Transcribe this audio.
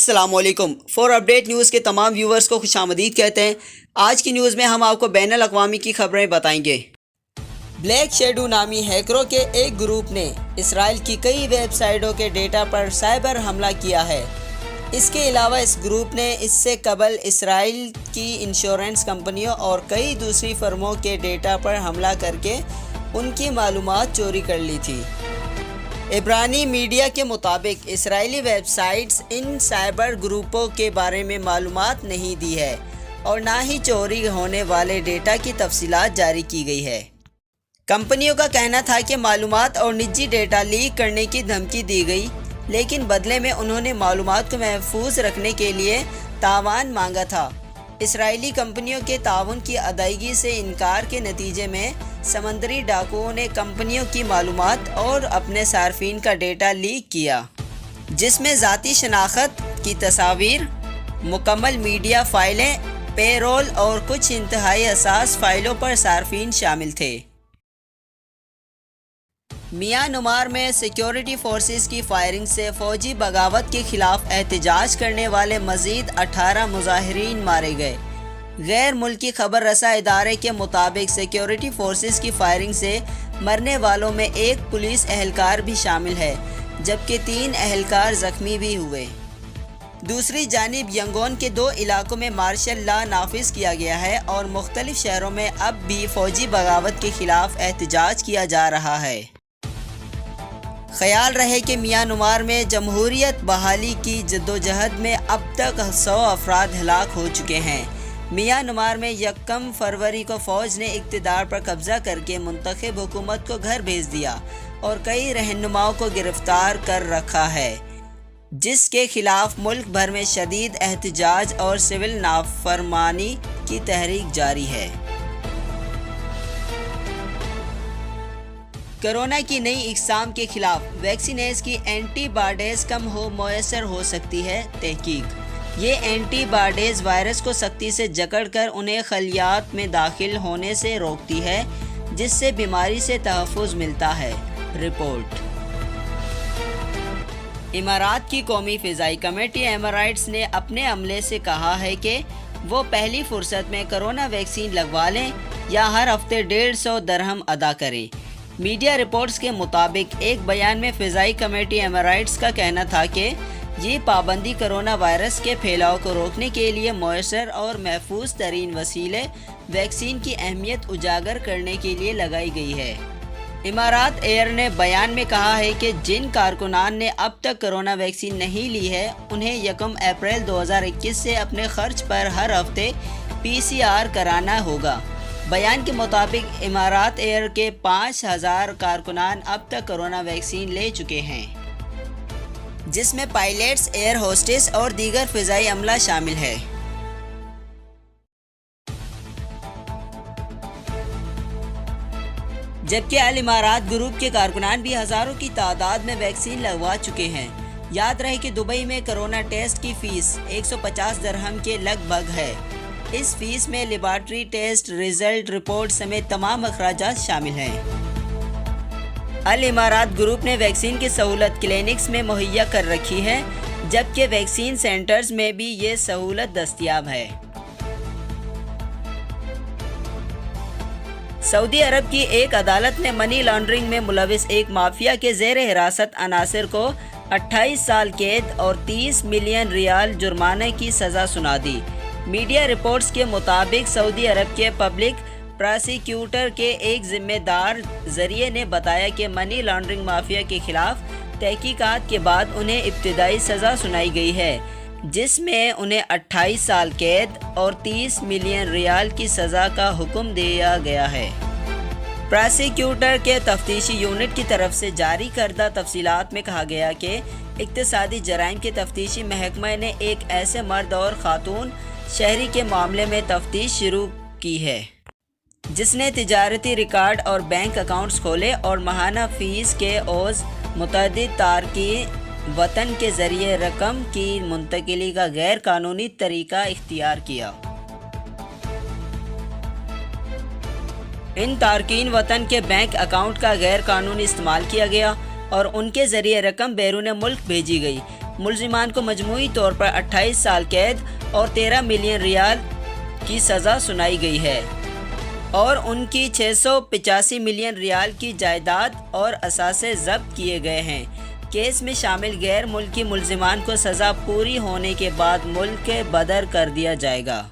السلام علیکم۔ Four update news کے تمام ویورز کو خوش آمدید کہتے ہیں۔ آج کی نیوز میں ہم آپ کو بین الاقوامی کی خبریں بتائیں گے۔ بلیک شیڈو نامی ہیکروں کے ایک گروپ نے اسرائیل کی کئی ویب سائٹوں کے ڈیٹا پر سائبر حملہ کیا ہے۔ اس کے علاوہ اس گروپ نے اس سے قبل اسرائیل کی انشورنس کمپنیوں اور کئی دوسری فرموں کے ڈیٹا پر حملہ کر کے ان کی معلومات چوری کر لی تھی۔ عبرانی میڈیا کے مطابق اسرائیلی ویب سائٹس ان سائبر گروپوں کے بارے میں معلومات نہیں دی ہے اور نہ ہی چوری ہونے والے ڈیٹا کی تفصیلات جاری کی گئی ہے۔ کمپنیوں کا کہنا تھا کہ معلومات اور نجی ڈیٹا لیک کرنے کی دھمکی دی گئی، لیکن بدلے میں انہوں نے معلومات کو محفوظ رکھنے کے لیے تاوان مانگا تھا۔ اسرائیلی کمپنیوں کے تعاون کی ادائیگی سے انکار کے نتیجے میں سمندری ڈاکوؤں نے کمپنیوں کی معلومات اور اپنے صارفین کا ڈیٹا لیک کیا، جس میں ذاتی شناخت کی تصاویر، مکمل میڈیا فائلیں، پے رول اور کچھ انتہائی حساس فائلوں پر صارفین شامل تھے۔ میانمار میں سیکیورٹی فورسز کی فائرنگ سے فوجی بغاوت کے خلاف احتجاج کرنے والے مزید 18 مظاہرین مارے گئے۔ غیر ملکی خبر رساں ادارے کے مطابق سیکیورٹی فورسز کی فائرنگ سے مرنے والوں میں ایک پولیس اہلکار بھی شامل ہے، جبکہ 3 اہلکار زخمی بھی ہوئے۔ دوسری جانب ینگون کے 2 علاقوں میں مارشل لا نافذ کیا گیا ہے اور مختلف شہروں میں اب بھی فوجی بغاوت کے خلاف احتجاج کیا جا رہا ہے۔ خیال رہے کہ میانمار میں جمہوریت بحالی کی جدوجہد میں اب تک 100 افراد ہلاک ہو چکے ہیں۔ میانمار میں 1 فروری کو فوج نے اقتدار پر قبضہ کر کے منتخب حکومت کو گھر بھیج دیا اور کئی رہنماؤں کو گرفتار کر رکھا ہے، جس کے خلاف ملک بھر میں شدید احتجاج اور سول نافرمانی کی تحریک جاری ہے۔ کورونا کی نئی اقسام کے خلاف ویکسینز کی اینٹی باڈیز کم میسر ہو سکتی ہے۔ تحقیق: یہ اینٹی باڈیز وائرس کو سختی سے جکڑ کر انہیں خلیات میں داخل ہونے سے روکتی ہے، جس سے بیماری سے تحفظ ملتا ہے۔ رپورٹ۔ امارات کی قومی فضائی کمیٹی ایمریٹس نے اپنے عملے سے کہا ہے کہ وہ پہلی فرصت میں کورونا ویکسین لگوا لیں یا ہر ہفتے 150 درہم ادا کریں۔ میڈیا رپورٹس کے مطابق ایک بیان میں فضائی کمیٹی ایمریٹس کا کہنا تھا کہ یہ پابندی کورونا وائرس کے پھیلاؤ کو روکنے کے لیے مؤثر اور محفوظ ترین وسیلے ویکسین کی اہمیت اجاگر کرنے کے لیے لگائی گئی ہے۔ امارات ایئر نے بیان میں کہا ہے کہ جن کارکنان نے اب تک کورونا ویکسین نہیں لی ہے، انہیں 1 اپریل 2021 سے اپنے خرچ پر ہر ہفتے PCR کرانا ہوگا۔ بیان کے مطابق امارات ایئر کے 5000 کارکنان اب تک کورونا ویکسین لے چکے ہیں، جس میں پائلٹس، ایئر ہوسٹس اور دیگر فضائی عملہ شامل ہے۔ جبکہ الامارات گروپ کے کارکنان بھی ہزاروں کی تعداد میں ویکسین لگوا چکے ہیں۔ یاد رہے کہ دبئی میں کورونا ٹیسٹ کی فیس 150 درہم کے لگ بھگ ہے۔ اس فیس میں لیبارٹری ٹیسٹ، ریزلٹ رپورٹ سمیت تمام اخراجات شامل ہیں۔ الامارات گروپ نے ویکسین کی سہولت کلینکس میں مہیا کر رکھی ہے، جبکہ ویکسین سینٹرز میں بھی یہ سہولت دستیاب ہے۔ سعودی عرب کی ایک عدالت نے منی لانڈرنگ میں ملوث ایک مافیا کے زیر حراست عناصر کو 28 سال قید اور 30 ملین ریال جرمانے کی سزا سنا دی۔ میڈیا رپورٹس کے مطابق سعودی عرب کے پبلک پراسیکیوٹر کے ایک ذمہ دار ذریعے نے بتایا کہ منی لانڈرنگ مافیا کے خلاف تحقیقات کے بعد انہیں ابتدائی سزا سنائی گئی ہے، جس میں انہیں 28 سال قید اور 30 ملین ریال کی سزا کا حکم دیا گیا ہے۔ پراسیکیوٹر کے تفتیشی یونٹ کی طرف سے جاری کردہ تفصیلات میں کہا گیا کہ اقتصادی جرائم کے تفتیشی محکمہ نے ایک ایسے مرد اور خاتون شہری کے معاملے میں تفتیش شروع کی ہے، جس نے تجارتی ریکارڈ اور بینک اکاؤنٹس کھولے اور ماہانہ فیس کے عوض متعدد تارکین وطن کے ذریعے رقم کی منتقلی کا غیر قانونی طریقہ اختیار کیا۔ ان تارکین وطن کے بینک اکاؤنٹ کا غیر قانونی استعمال کیا گیا اور ان کے ذریعے رقم بیرون ملک بھیجی گئی۔ ملزمان کو مجموعی طور پر 28 سال قید اور 13 ملین ریال کی سزا سنائی گئی ہے اور ان کی 685 ملین ریال کی جائیداد اور اثاثے ضبط کیے گئے ہیں۔ کیس میں شامل غیر ملکی ملزمان کو سزا پوری ہونے کے بعد ملک کے بدر کر دیا جائے گا۔